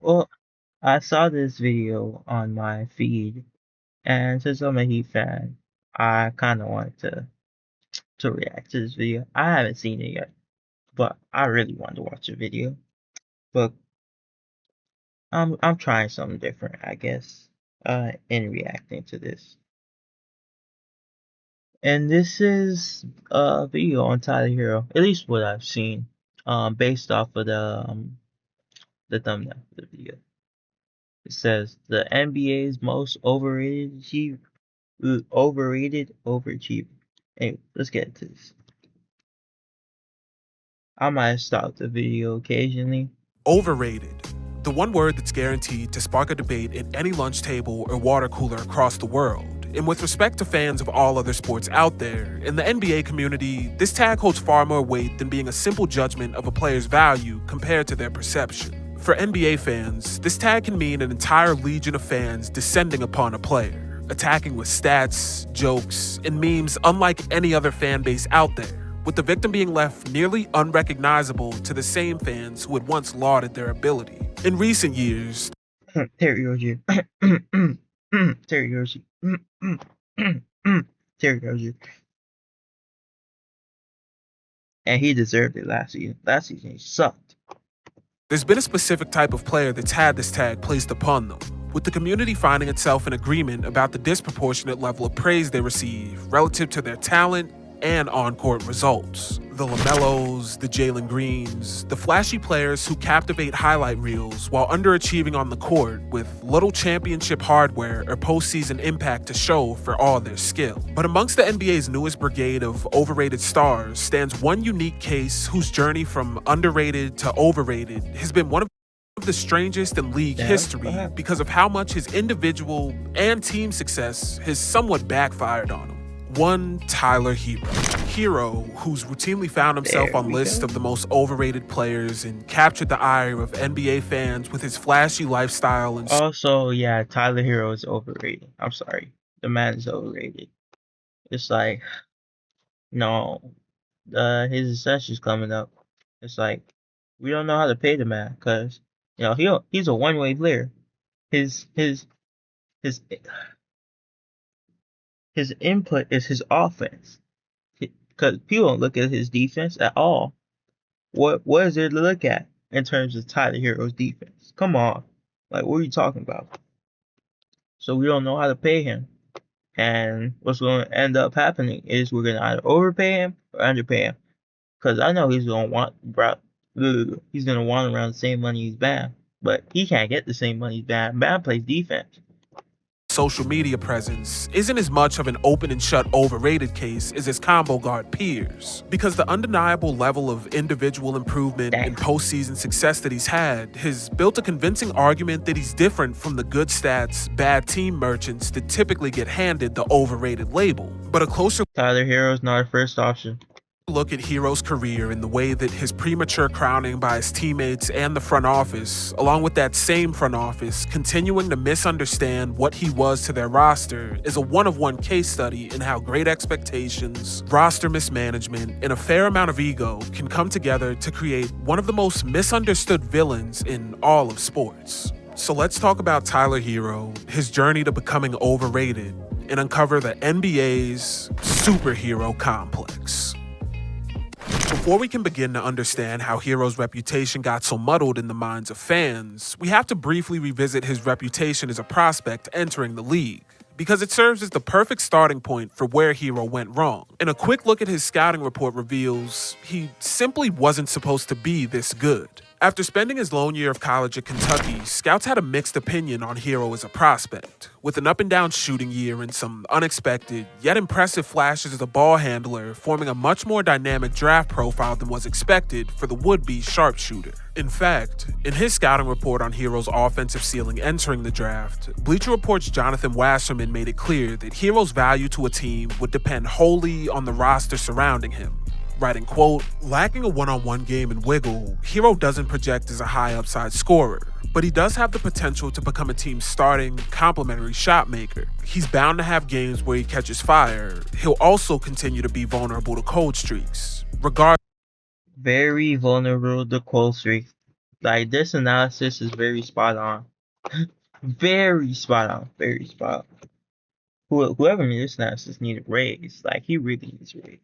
Well, I saw this video on my feed, and since I'm a Heat fan, I kind of wanted to react to this video. I haven't seen it yet, but I really wanted to watch the video. But I'm trying something different, I guess, in reacting to this. And this is a video on Tyler Hero, at least what I've seen, based off of the thumbnail of the video. It says the NBA's most overrated overachiever. Anyway, let's get into this. I might stop the video occasionally. Overrated. The one word that's guaranteed to spark a debate at any lunch table or water cooler across the world. And with respect to fans of all other sports out there, in the NBA community, this tag holds far more weight than being a simple judgment of a player's value compared to their perception. For NBA fans, this tag can mean an entire legion of fans descending upon a player, attacking with stats, jokes, and memes unlike any other fan base out there, with the victim being left nearly unrecognizable to the same fans who had once lauded their ability. In recent years, Terry Rozier. Terry Rozier. Terry Rozier. And he deserved it last season. Last season he sucked. there's been a specific type of player that's had this tag placed upon them, with the community finding itself in agreement about the disproportionate level of praise they receive relative to their talent and on-court results. The LaMelos, the Jalen Greens, the flashy players who captivate highlight reels while underachieving on the court with little championship hardware or postseason impact to show for all their skill. But amongst the NBA's newest brigade of overrated stars stands one unique case whose journey from underrated to overrated has been one of the strangest in league history because of how much his individual and team success has somewhat backfired on him. One Tyler Herro, who's routinely found himself on lists of the most overrated players and captured the ire of NBA fans with his flashy lifestyle and Also, yeah, Tyler Hero is overrated. I'm sorry. The man is overrated. It's like, no, his ascension's coming up. It's like, we don't know how to pay the man, because, he's a one-way player. His input is his offense. Because people don't look at his defense at all. What is there to look at in terms of Tyler Hero's defense? Come on. Like, what are you talking about? So we don't know how to pay him. And what's going to end up happening is we're going to either overpay him or underpay him. Because I know he's going to want around the same money as Bam. But he can't get the same money as Bam. Bam plays defense. social media presence isn't as much of an open and shut overrated case as his combo guard peers, because the undeniable level of individual improvement and postseason success that he's had has built a convincing argument that he's different from the good stats, bad team merchants that typically get handed the overrated label. But a closer Tyler Hero's not a first option. look at Herro's career in the way that his premature crowning by his teammates and the front office, along with that same front office continuing to misunderstand what he was to their roster, is a one-of-one case study in how great expectations, roster mismanagement, and a fair amount of ego can come together to create one of the most misunderstood villains in all of sports. So let's talk about Tyler Herro, his journey to becoming overrated, and uncover the NBA's superhero complex. Before we can begin to understand how Herro's reputation got so muddled in the minds of fans, we have to briefly revisit his reputation as a prospect entering the league, because it serves as the perfect starting point for where Herro went wrong. And a quick look at his scouting report reveals he simply wasn't supposed to be this good. After spending his lone year of college at Kentucky, scouts had a mixed opinion on Herro as a prospect, with an up-and-down shooting year and some unexpected, yet impressive flashes as a ball handler forming a much more dynamic draft profile than was expected for the would-be sharpshooter. In fact, in his scouting report on Herro's offensive ceiling entering the draft, Bleacher Report's Jonathan Wasserman made it clear that Herro's value to a team would depend wholly on the roster surrounding him, writing, quote, "Lacking a one-on-one game and wiggle, Herro doesn't project as a high upside scorer, but he does have the potential to become a team's starting, complementary shot maker. He's bound to have games where he catches fire. He'll also continue to be vulnerable to cold streaks. Very vulnerable to cold streaks. Like this analysis is very spot on. Very spot on. Very spot on. Whoever made this analysis needed raise. Like he really needs a raise.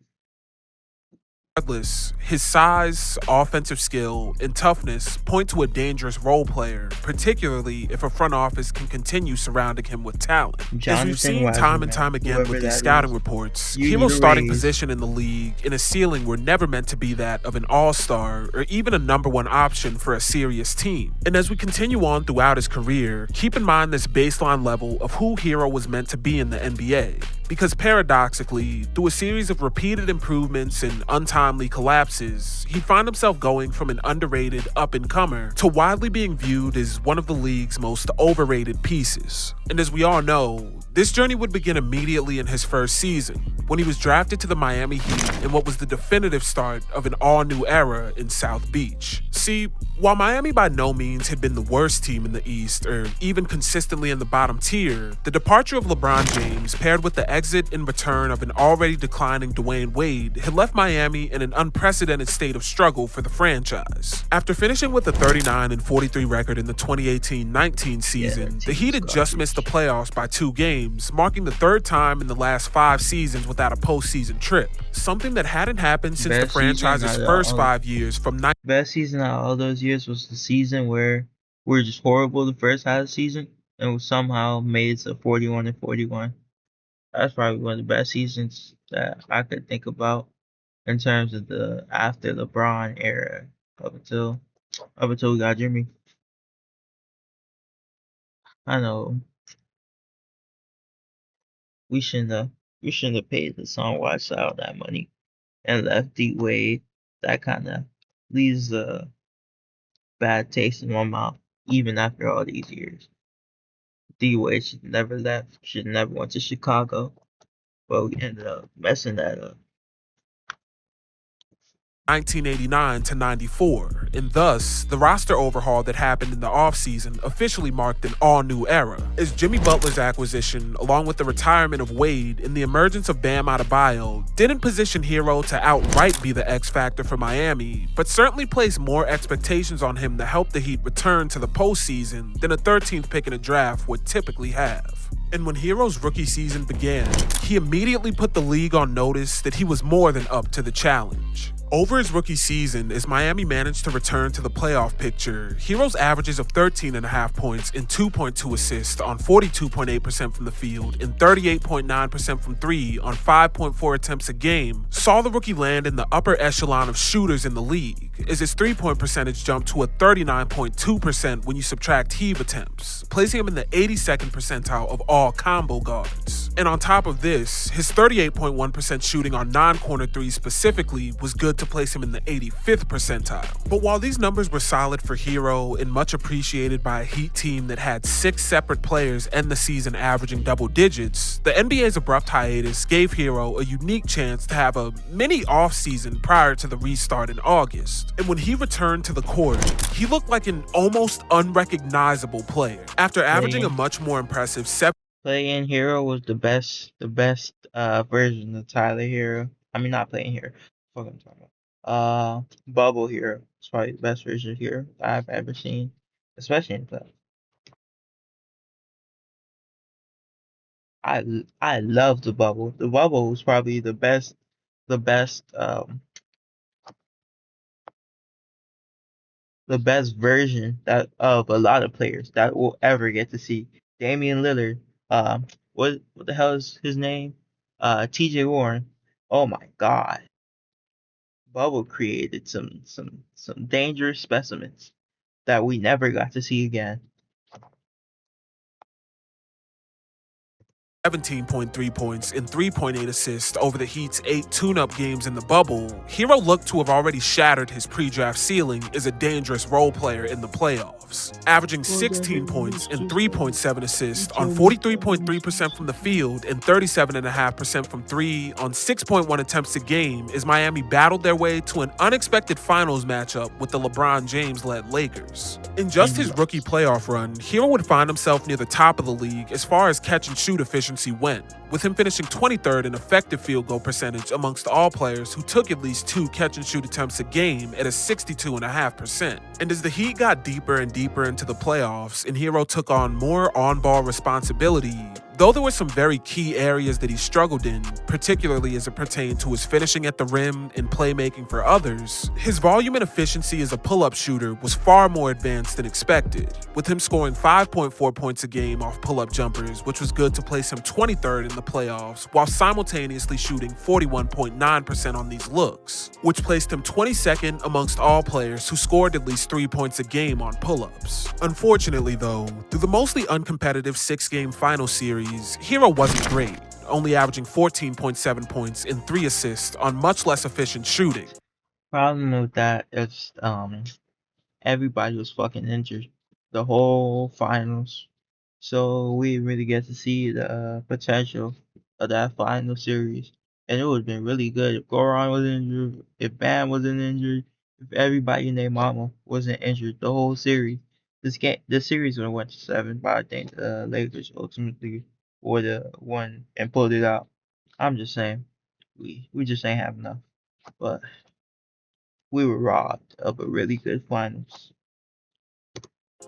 Regardless, his size, offensive skill, and toughness point to a dangerous role player, particularly if a front office can continue surrounding him with talent. As we've seen time and time again with these scouting reports, Herro's starting position in the league and a ceiling were never meant to be that of an all-star or even a #1 option for a serious team. And as we continue on throughout his career, keep in mind this baseline level of who Herro was meant to be in the NBA. Because paradoxically, through a series of repeated improvements and untimely collapses, he'd find himself going from an underrated up-and-comer to widely being viewed as one of the league's most overrated pieces. And as we all know, this journey would begin immediately in his first season, when he was drafted to the Miami Heat in what was the definitive start of an all-new era in South Beach. See, while Miami by no means had been the worst team in the East, or even consistently in the bottom tier, the departure of LeBron James paired with the exit and return of an already declining Dwayne Wade had left Miami in an unprecedented state of struggle for the franchise. After finishing with a 39-43 record in the 2018-19 season, the Heat had just missed the playoffs by 2 games, marking the 3rd time in the last 5 seasons without a postseason trip, something that hadn't happened since the franchise's first 5 years from Best season out of all those years was the season where we were just horrible the first half of the season and we somehow made it to 41-41. That's probably one of the best seasons that I could think about in terms of the after LeBron era up until we got Jimmy. I know we shouldn't have paid the song Watch Out that money and left D Wade. That kind of leaves a bad taste in my mouth even after all these years. D Wade should never left, should never went to Chicago, but we ended up messing that up. 1989 to 94, and thus, the roster overhaul that happened in the offseason officially marked an all-new era, as Jimmy Butler's acquisition, along with the retirement of Wade and the emergence of Bam Adebayo, didn't position Herro to outright be the X-factor for Miami, but certainly placed more expectations on him to help the Heat return to the postseason than a 13th pick in a draft would typically have. And when Herro's rookie season began, he immediately put the league on notice that he was more than up to the challenge. Over his rookie season, as Miami managed to return to the playoff picture, Herro's averages of 13.5 points and 2.2 assists on 42.8% from the field and 38.9% from 3 on 5.4 attempts a game saw the rookie land in the upper echelon of shooters in the league, as his 3-point percentage jumped to a 39.2% when you subtract heave attempts, placing him in the 82nd percentile of all combo guards. And on top of this, his 38.1% shooting on non-corner threes specifically was good to place him in the 85th percentile. But while these numbers were solid for Herro and much appreciated by a Heat team that had 6 separate players end the season averaging double digits, the NBA's abrupt hiatus gave Herro a unique chance to have a mini offseason prior to the restart in August. And when he returned to the court, he looked like an almost unrecognizable player. After averaging a much more impressive Play-in Herro was the best version of Tyler Herro. I mean, not Play-in Herro. What I'm talking about. Bubble Herro. It's probably the best version of Herro I've ever seen, especially in playoffs. I love the bubble. The bubble was probably the best version that of a lot of players that we'll ever get to see. Damian Lillard, what the hell is his name? TJ Warren. Oh my god. Bubble created some dangerous specimens that we never got to see again. 17.3 points and 3.8 assists over the Heat's 8 tune-up games in the bubble, Herro looked to have already shattered his pre-draft ceiling as a dangerous role player in the playoffs, averaging 16 points and 3.7 assists on 43.3% from the field and 37.5% from 3 on 6.1 attempts a game as Miami battled their way to an unexpected finals matchup with the LeBron James-led Lakers. In just his rookie playoff run, Herro would find himself near the top of the league as far as catch-and-shoot efficiency efficiency went, with him finishing 23rd in effective field goal percentage amongst all players who took at least 2 catch and shoot attempts a game at a 62.5%. And as the Heat got deeper and deeper into the playoffs and Herro took on more on-ball responsibility, though there were some very key areas that he struggled in, particularly as it pertained to his finishing at the rim and playmaking for others, his volume and efficiency as a pull-up shooter was far more advanced than expected, with him scoring 5.4 points a game off pull-up jumpers, which was good to place him 23rd in the playoffs, while simultaneously shooting 41.9% on these looks, which placed him 22nd amongst all players who scored at least 3 points a game on pull-ups. Unfortunately though, through the mostly uncompetitive 6-game final series, Herro wasn't great, only averaging 14.7 points and 3 assists on much less efficient shooting. Problem with that is everybody was fucking injured the whole finals, so we didn't really get to see the potential of that final series. And it would have been really good if Goran was injured, if Bam wasn't injured, if everybody and their mama wasn't injured the whole series. This series would have went to 7, but I think the Lakers ultimately would have won and pulled it out. I'm just saying, we just ain't have enough, but we were robbed of a really good finals.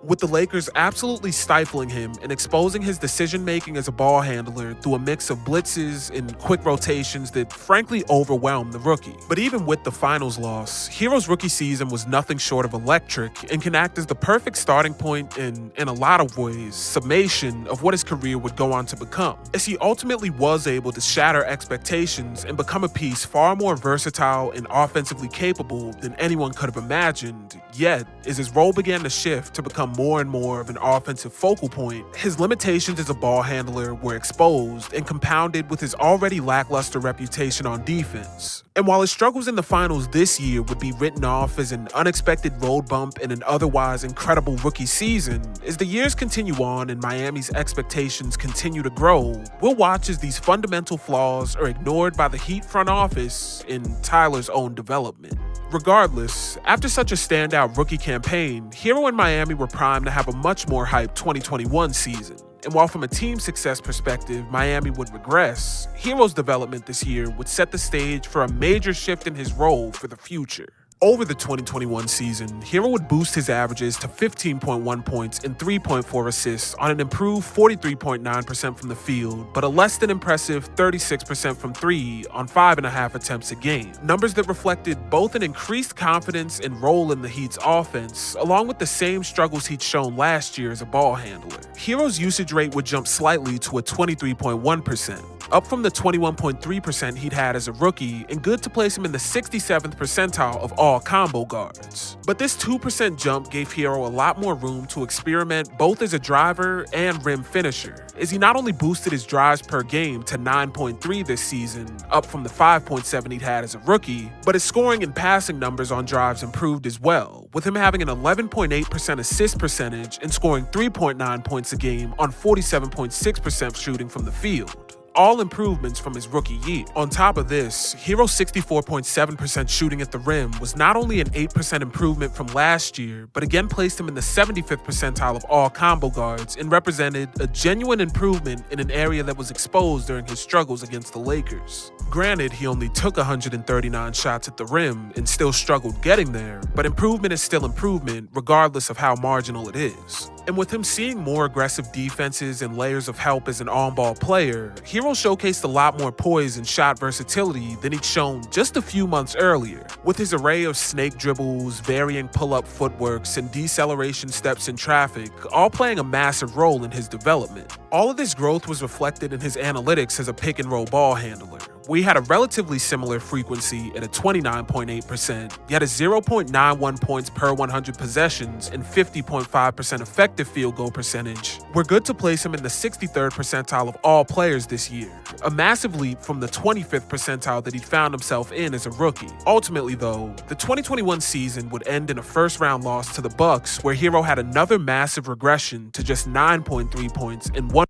With the Lakers absolutely stifling him and exposing his decision-making as a ball handler through a mix of blitzes and quick rotations that frankly overwhelmed the rookie. But even with the finals loss, Herro's rookie season was nothing short of electric and can act as the perfect starting point and, in a lot of ways, summation of what his career would go on to become, as he ultimately was able to shatter expectations and become a piece far more versatile and offensively capable than anyone could have imagined. Yet, as his role began to shift to become more and more of an offensive focal point, his limitations as a ball handler were exposed and compounded with his already lackluster reputation on defense. And while his struggles in the finals this year would be written off as an unexpected road bump in an otherwise incredible rookie season, as the years continue on and Miami's expectations continue to grow, we'll watch as these fundamental flaws are ignored by the Heat front office in Tyler's own development. Regardless, after such a standout rookie campaign, Herro and Miami were primed to have a much more hyped 2021 season. And while from a team success perspective, Miami would regress, Herro's development this year would set the stage for a major shift in his role for the future. Over the 2021 season, Herro would boost his averages to 15.1 points and 3.4 assists on an improved 43.9% from the field, but a less than impressive 36% from 3 on 5.5 attempts a game. Numbers that reflected both an increased confidence and role in the Heat's offense, along with the same struggles he'd shown last year as a ball handler. Herro's usage rate would jump slightly to a 23.1%. Up from the 21.3% he'd had as a rookie, and good to place him in the 67th percentile of all combo guards. But this 2% jump gave Herro a lot more room to experiment both as a driver and rim finisher, as he not only boosted his drives per game to 9.3 this season, up from the 5.7 he'd had as a rookie, but his scoring and passing numbers on drives improved as well, with him having an 11.8% assist percentage and scoring 3.9 points a game on 47.6% shooting from the field. All improvements from his rookie year. On top of this, Herro's 64.7% shooting at the rim was not only an 8% improvement from last year, but again placed him in the 75th percentile of all combo guards and represented a genuine improvement in an area that was exposed during his struggles against the Lakers. Granted, he only took 139 shots at the rim and still struggled getting there, but improvement is still improvement regardless of how marginal it is. And with him seeing more aggressive defenses and layers of help as an on-ball player, Herro showcased a lot more poise and shot versatility than he'd shown just a few months earlier, with his array of snake dribbles, varying pull-up footworks, and deceleration steps in traffic, all playing a massive role in his development. All of this growth was reflected in his analytics as a pick-and-roll ball handler, where he had a relatively similar frequency at a 29.8%, yet a 0.91 points per 100 possessions and 50.5% effective field goal percentage, were good to place him in the 63rd percentile of all players this year, a massive leap from the 25th percentile that he'd found himself in as a rookie. Ultimately though, the 2021 season would end in a first-round loss to the Bucks, where Herro had another massive regression to just 9.3 points and 1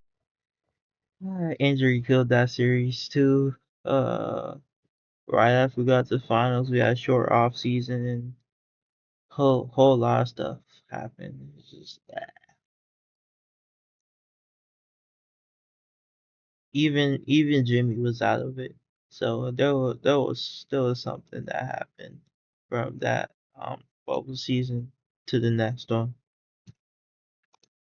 Injury killed that series too. Right after we got to the finals, we had a short off season and whole lot of stuff happened. It's just Even Jimmy was out of it. So there was still something that happened from that bubble season to the next one.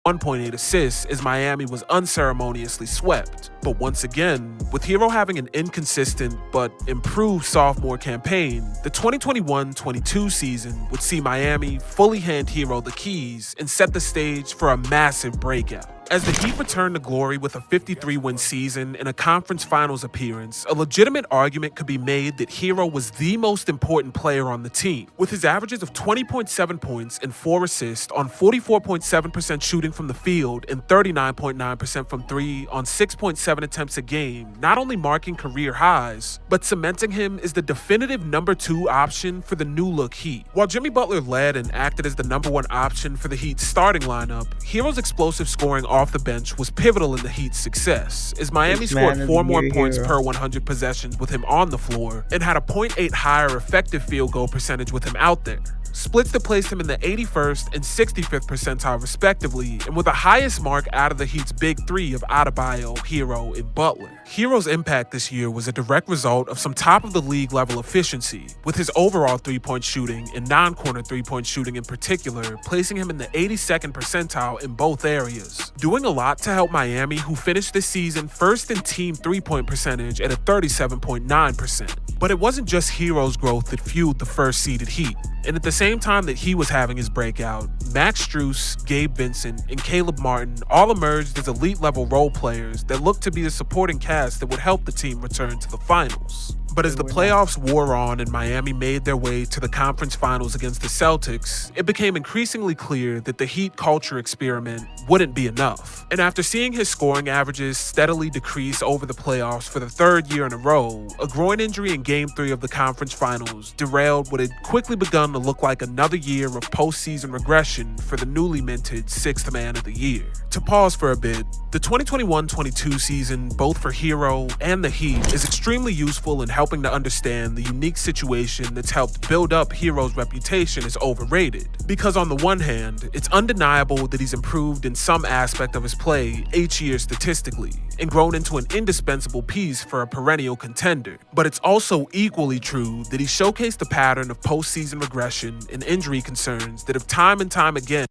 1.8 assists as Miami was unceremoniously swept. But once again, with Hero having an inconsistent but improved sophomore campaign, the 2021-22 season would see Miami fully hand Hero the keys and set the stage for a massive breakout. As the Heat returned to glory with a 53-win season and a conference finals appearance, a legitimate argument could be made that Hero was the most important player on the team. With his averages of 20.7 points and 4 assists on 44.7% shooting from the field and 39.9% from 3 on 6.7 attempts a game, not only marking career highs, but cementing him as the definitive number 2 option for the new-look Heat. While Jimmy Butler led and acted as the number 1 option for the Heat's starting lineup, Hero's explosive scoring off the bench was pivotal in the Heat's success, as Miami scored 4 more points per 100 possessions with him on the floor and had a .8 higher effective field goal percentage with him out there. Splits that placed him in the 81st and 65th percentile respectively, and with the highest mark out of the Heat's big three of Adebayo, Hero, and Butler. Hero's impact this year was a direct result of some top-of-the-league level efficiency, with his overall three-point shooting and non-corner three-point shooting in particular placing him in the 82nd percentile in both areas, doing a lot to help Miami, who finished this season first in team three-point percentage at a 37.9%. But it wasn't just Hero's growth that fueled the first-seeded Heat. And at the same time that he was having his breakout, Max Strus, Gabe Vincent, and Caleb Martin all emerged as elite-level role players that looked to be the supporting cast that would help the team return to the finals. But as the playoffs wore on and Miami made their way to the conference finals against the Celtics, it became increasingly clear that the Heat culture experiment wouldn't be enough. And after seeing his scoring averages steadily decrease over the playoffs for the third year in a row, a groin injury in Game 3 of the conference finals derailed what had quickly begun to look like another year of postseason regression for the newly minted 6th man of the year. To pause for a bit, the 2021-22 season, both for Hero and the Heat, is extremely useful in helping to understand the unique situation that's helped build up Hero's reputation as overrated. Because on the one hand, it's undeniable that he's improved in some aspect of his play each year statistically, and grown into an indispensable piece for a perennial contender. But it's also equally true that he showcased a pattern of postseason regression and injury concerns that have time and time again.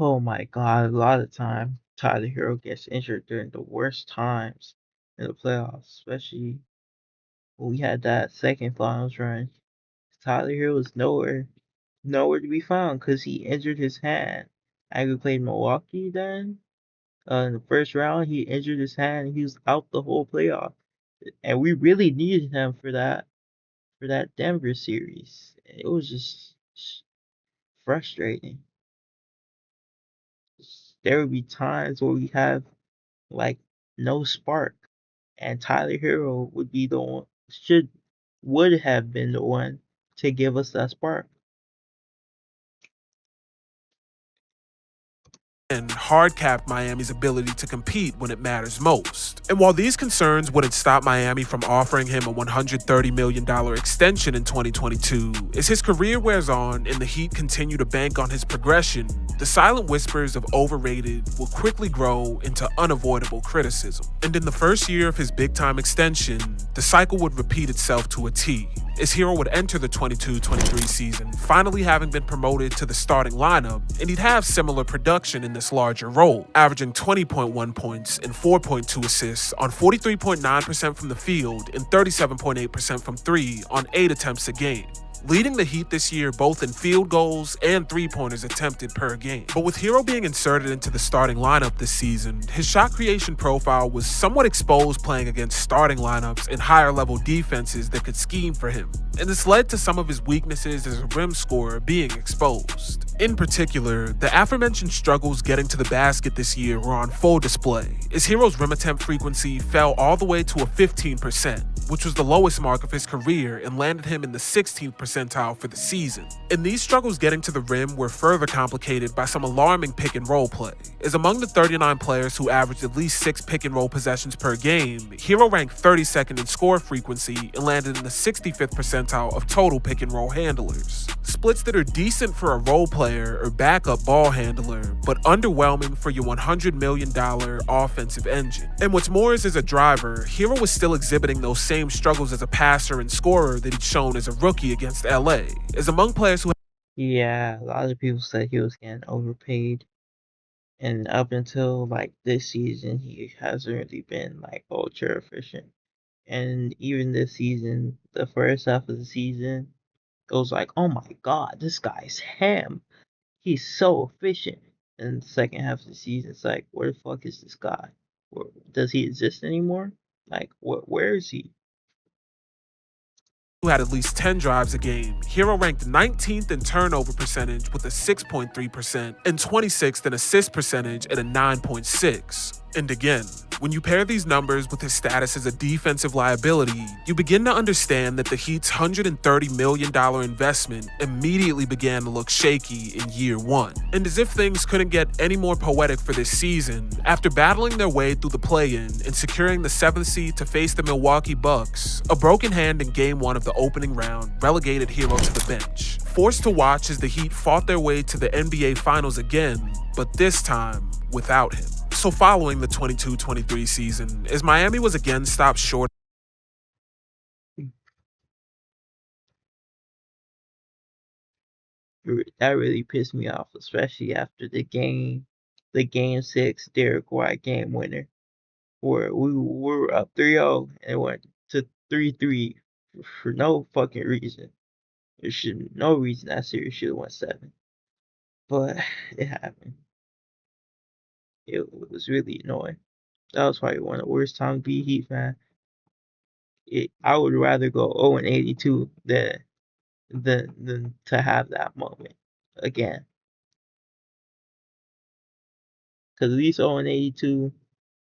Oh my God, a lot of time Tyler Hero gets injured during the worst times in the playoffs, especially when we had that second finals run. Tyler Hero was nowhere to be found because he injured his hand. I we played Milwaukee then. In the first round, he injured his hand and he was out the whole playoff. And we really needed him for that Denver series. It was just frustrating. There would be times where we have like no spark, and Tyler Hero would be the one would have been the one to give us that spark. And hard-capped Miami's ability to compete when it matters most. And while these concerns wouldn't stop Miami from offering him a $130 million extension in 2022, as his career wears on and the Heat continue to bank on his progression, the silent whispers of overrated will quickly grow into unavoidable criticism. And in the first year of his big-time extension, the cycle would repeat itself to a T, as Hero would enter the 22-23 season, finally having been promoted to the starting lineup, and he'd have similar production in this larger role, averaging 20.1 points and 4.2 assists on 43.9% from the field and 37.8% from 3 on 8 attempts a game, leading the Heat this year both in field goals and three-pointers attempted per game. But with Hero being inserted into the starting lineup this season, his shot creation profile was somewhat exposed playing against starting lineups and higher-level defenses that could scheme for him, and this led to some of his weaknesses as a rim scorer being exposed. In particular, the aforementioned struggles getting to the basket this year were on full display, as Hero's rim attempt frequency fell all the way to a 15%, which was the lowest mark of his career and landed him in the 16th percentile for the season. And these struggles getting to the rim were further complicated by some alarming pick and roll play, as among the 39 players who averaged at least 6 pick and roll possessions per game, Hero ranked 32nd in score frequency and landed in the 65th percentile of total pick and roll handlers. Splits that are decent for a role player or backup ball handler, but underwhelming for your $100 million offensive engine. And what's more is, as a driver, Herro was still exhibiting those same struggles as a passer and scorer that he'd shown as a rookie against LA. As among players who Yeah, a lot of people said he was getting overpaid. And up until like this season, he hasn't really been like ultra efficient. And even this season, the first half of the season, it was like, oh my god, this guy's ham. He's so efficient. And the second half of the season, it's like, where the fuck is this guy? Does he exist anymore? Like, where is he? had at least 10 drives a game, Herro ranked 19th in turnover percentage with a 6.3% and 26th in assist percentage at a 9.6. And again, when you pair these numbers with his status as a defensive liability, you begin to understand that the Heat's $130 million investment immediately began to look shaky in year one. And as if things couldn't get any more poetic for this season, after battling their way through the play-in and securing the 7th seed to face the Milwaukee Bucks, a broken hand in game 1 of the opening round relegated Herro to the bench. Forced to watch as the Heat fought their way to the NBA Finals again, but this time without him. So following the 22-23 season, as Miami was again stopped short, That really pissed me off, especially after the game 6 Derek White game winner, where we were up 3-0 and went to 3-3 for no fucking reason. No reason that series should have went 7. But it happened. It was really annoying. That was probably one of the worst times to be a Heat fan. I would rather go 0-82 than to have that moment again. Because at least 0-82,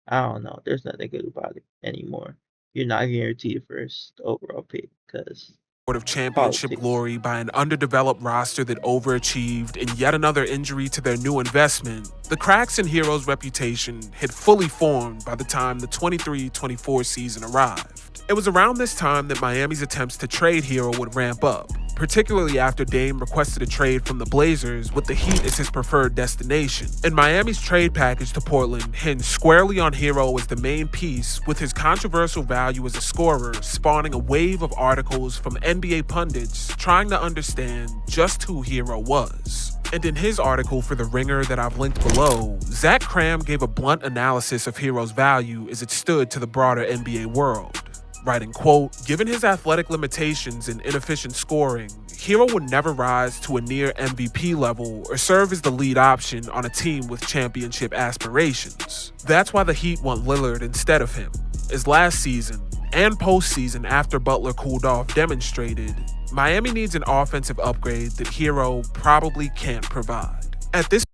I don't know. There's nothing good about it anymore. You're not guaranteed the first overall pick because of championship politics. glory by an underdeveloped roster that overachieved and yet another injury to their new investment, the cracks in Herro's reputation had fully formed by the time the 23-24 season arrived. It was around this time that Miami's attempts to trade Herro would ramp up, particularly after Dame requested a trade from the Blazers with the Heat as his preferred destination. And Miami's trade package to Portland hinged squarely on Herro as the main piece, with his controversial value as a scorer spawning a wave of articles from NBA pundits trying to understand just who Herro was. And in his article for The Ringer that I've linked below, Zach Cram gave a blunt analysis of Herro's value as it stood to the broader NBA world, writing, quote, "Given his athletic limitations and inefficient scoring, Herro would never rise to a near MVP level or serve as the lead option on a team with championship aspirations. That's why the Heat want Lillard instead of him. As last season and postseason after Butler cooled off demonstrated, Miami needs an offensive upgrade that Herro probably can't provide." At this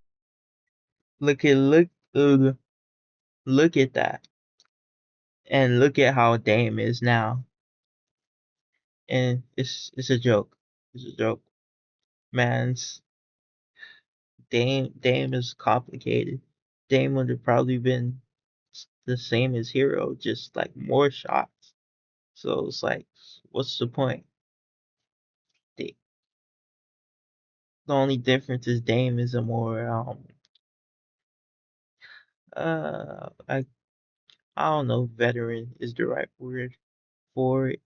look at that. And look at how Dame is now. And it's a joke. It's a joke. Man's Dame is complicated. Dame would have probably been the same as Herro, just like more shots. So it's like, what's the point? The only difference is Dame is a more I don't know, veteran is the right word for it.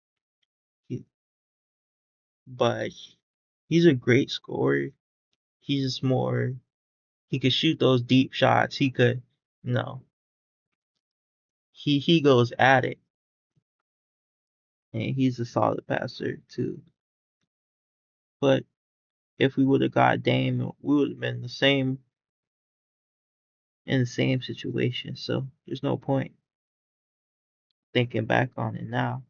But he's a great scorer. He's just more. He could shoot those deep shots. He could, no. He goes at it, and he's a solid passer too. But if we would have got Dame, we would have been in the same situation. So there's no point thinking back on it now.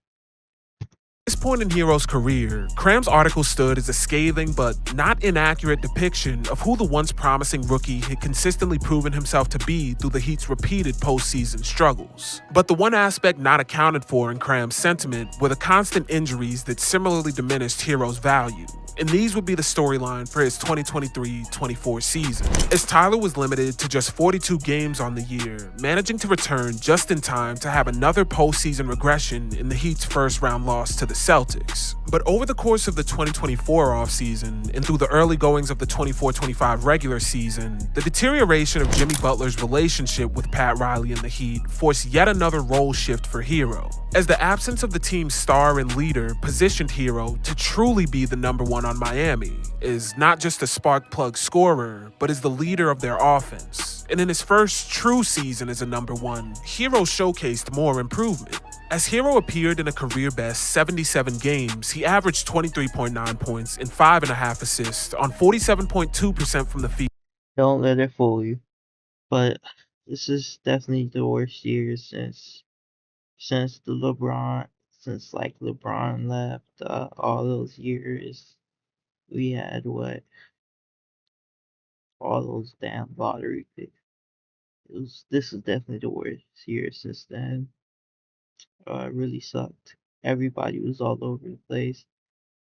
this point in Herro's career, Cram's article stood as a scathing but not inaccurate depiction of who the once promising rookie had consistently proven himself to be through the Heat's repeated postseason struggles. But the one aspect not accounted for in Cram's sentiment were the constant injuries that similarly diminished Herro's value. and these would be the storyline for his 2023-24 season. As Tyler was limited to just 42 games on the year, managing to return just in time to have another postseason regression in the Heat's first-round loss to the Celtics. But over the course of the 2024 offseason and through the early goings of the 24-25 regular season, the deterioration of Jimmy Butler's relationship with Pat Riley and the Heat forced yet another role shift for Herro, as the absence of the team's star and leader positioned Herro to truly be the number one on Miami, is not just a spark plug scorer, but is the leader of their offense. And in his first true season as a number one, Herro showcased more improvement. As Herro appeared in a career-best 77 games, he averaged 23.9 points and 5.5 assists on 47.2% from the field. Don't let it fool you. But this is definitely the worst year since LeBron left. All those years we had all those damn lottery picks. This is definitely the worst year since then. It really sucked. Everybody was all over the place.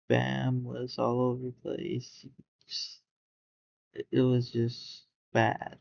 Bam was all over the place. It was just bad.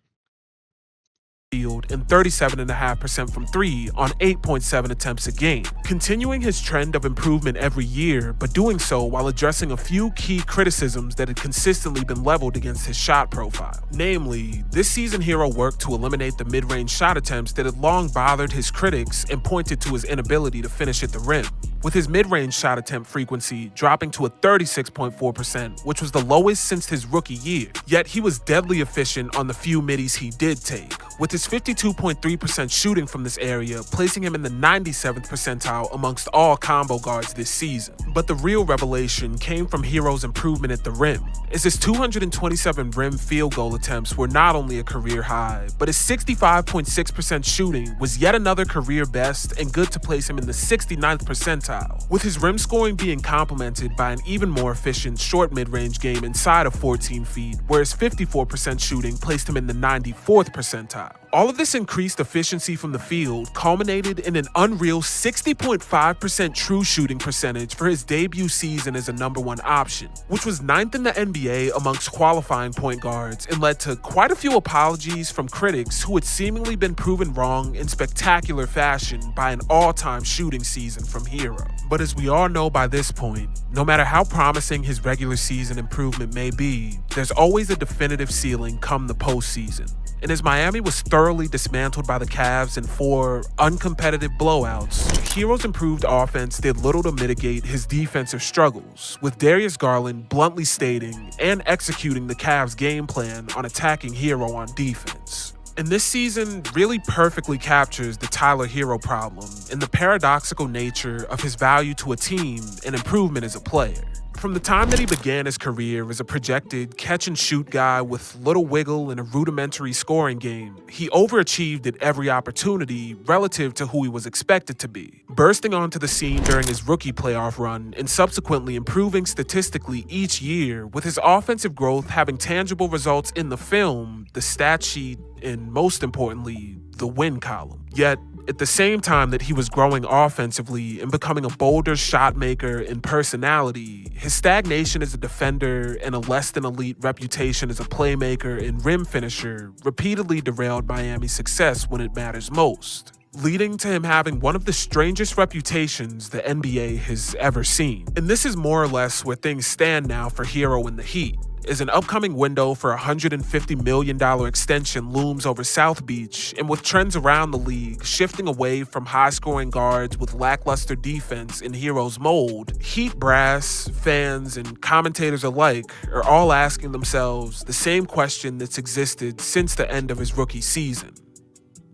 Field and 37.5% from three on 8.7 attempts a game, continuing his trend of improvement every year, but doing so while addressing a few key criticisms that had consistently been leveled against his shot profile. Namely, this season Herro worked to eliminate the mid-range shot attempts that had long bothered his critics and pointed to his inability to finish at the rim, with his mid-range shot attempt frequency dropping to a 36.4%, which was the lowest since his rookie year. Yet he was deadly efficient on the few middies he did take, with his 52.3% shooting from this area placing him in the 97th percentile amongst all combo guards this season. But the real revelation came from Herro's improvement at the rim, as his 227 rim field goal attempts were not only a career high, but his 65.6% shooting was yet another career best and good to place him in the 69th percentile, with his rim scoring being complemented by an even more efficient short mid-range game inside of 14 feet, where his 54% shooting placed him in the 94th percentile. All of this increased efficiency from the field culminated in an unreal 60.5% true shooting percentage for his debut season as a number one option, which was 9th in the NBA amongst qualifying point guards and led to quite a few apologies from critics who had seemingly been proven wrong in spectacular fashion by an all-time shooting season from Herro. But as we all know by this point, no matter how promising his regular season improvement may be, there's always a definitive ceiling come the postseason. And as Miami was thoroughly dismantled by the Cavs in 4 uncompetitive blowouts, Herro's improved offense did little to mitigate his defensive struggles, with Darius Garland bluntly stating and executing the Cavs' game plan on attacking Herro on defense. And this season really perfectly captures the Tyler Herro problem and the paradoxical nature of his value to a team and improvement as a player. From the time that he began his career as a projected catch-and-shoot guy with little wiggle and a rudimentary scoring game, he overachieved at every opportunity relative to who he was expected to be, bursting onto the scene during his rookie playoff run and subsequently improving statistically each year, with his offensive growth having tangible results in the film, the stat sheet, and most importantly, the win column. Yet, at the same time that he was growing offensively and becoming a bolder shot maker and personality, his stagnation as a defender and a less than elite reputation as a playmaker and rim finisher repeatedly derailed Miami's success when it matters most, leading to him having one of the strangest reputations the NBA has ever seen. And this is more or less where things stand now for Herro and the Heat, as an upcoming window for a $150 million extension looms over South Beach, and with trends around the league shifting away from high-scoring guards with lackluster defense in Herro's mold, Heat brass, fans, and commentators alike are all asking themselves the same question that's existed since the end of his rookie season.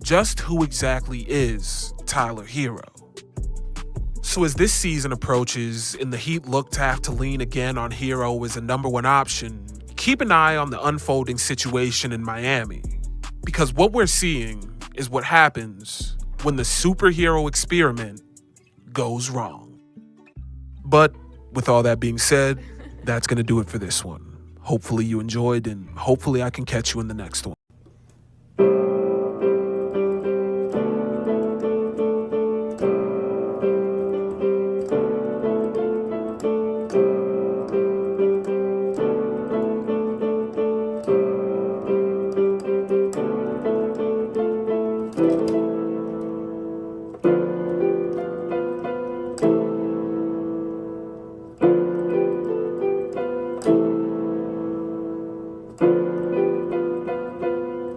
Just who exactly is Tyler Herro? So as this season approaches and the Heat look to have to lean again on Herro as a number one option, keep an eye on the unfolding situation in Miami, because what we're seeing is what happens when the superhero experiment goes wrong. But with all that being said, that's going to do it for this one. Hopefully you enjoyed, and hopefully I can catch you in the next one.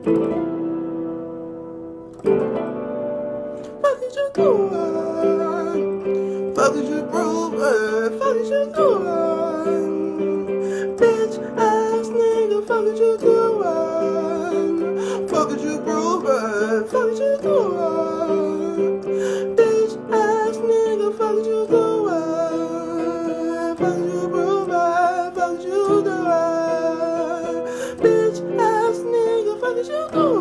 Fuck is you doing? Fuck is you proving? Fuck is you doing? Bitch ass nigga, fuck is you doing? Fuck is you proving? Fuck is you doing? Bitch ass nigga, fuck is you doing? Fuck is you proving? Fuck is you doing? Bitch ass nigga, fuck is you doing?